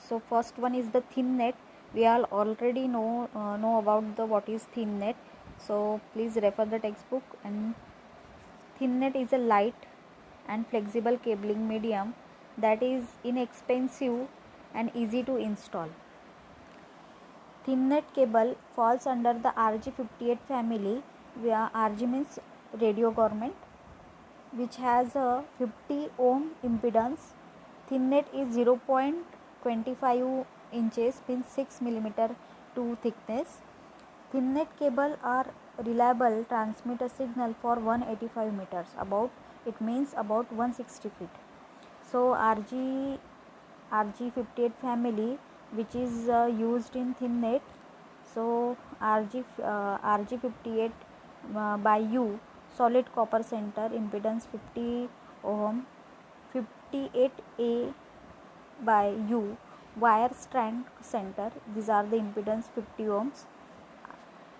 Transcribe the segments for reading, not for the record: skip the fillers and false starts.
So first one is the thin net. We all already know about the what is thin net. So please refer the textbook. And thin net is a light and flexible cabling medium that is inexpensive and easy to install. Thin net cable falls under the RG58 family, where RG means radio government, which has a 50 ohm impedance. Thin net is 0.25 inches, means 6 millimeter to thickness. Thin net cable are reliable, transmit a signal for 185 meters, about it means about 160 feet. So RG58 family, which is used in thin net. So RG58 by U, solid copper center, impedance 50 ohm. 58A by U, wire strand center, these are the impedance 50 ohms.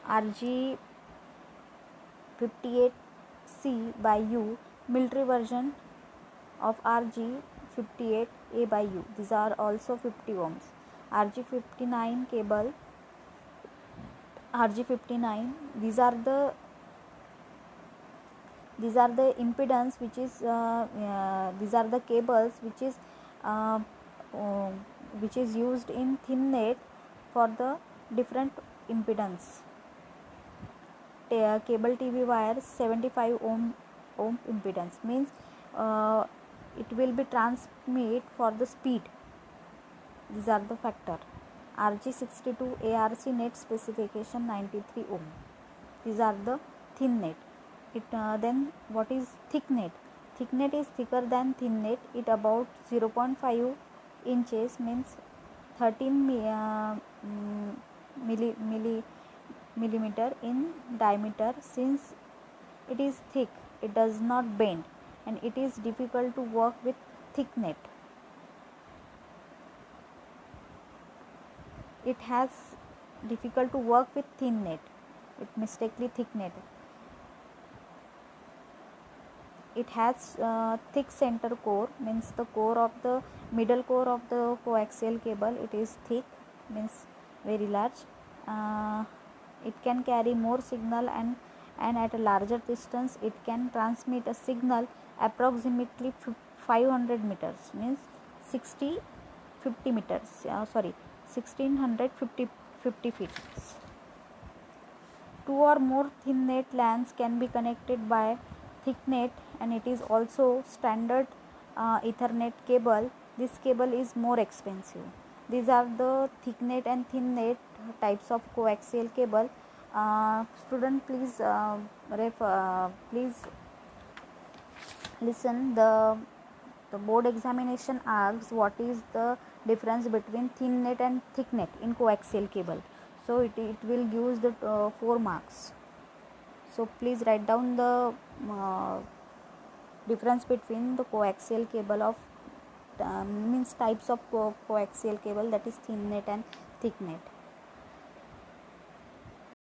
RG58C by U, military version of RG58A by U, these are also 50 ohms. RG59 cable, RG59, these are the impedance which is these are the cables which is used in thin net for the different impedance. Cable TV wire 75 ohm impedance, means it will be transmit for the speed. These are the factor. RG62 ARC net specification 93 ohm. These are the thin net. Then what is thick net? Thick net is thicker than thin net. It about 0.5 inches, means 13 millimeter in diameter. Since it is thick, it does not bend, and it is difficult to work with thick net. It has difficult to work with thin net. It mistakenly thick net. It has thick center core, means the core of the middle core of the coaxial cable, it is thick, means very large. It can carry more signal, and at a larger distance it can transmit a signal approximately 500 meters, means 50 meters, 1650 feet. Two or more thin net LANs can be connected by thick net, and it is also standard Ethernet cable. This cable is more expensive. These are the thick net and thin net types of coaxial cable. Student, please please listen. The board examination asks what is the difference between thin net and thick net in coaxial cable. So it will use the 4 marks. So please write down the difference between the coaxial cable of means types of coaxial cable, that is thin net and thick net.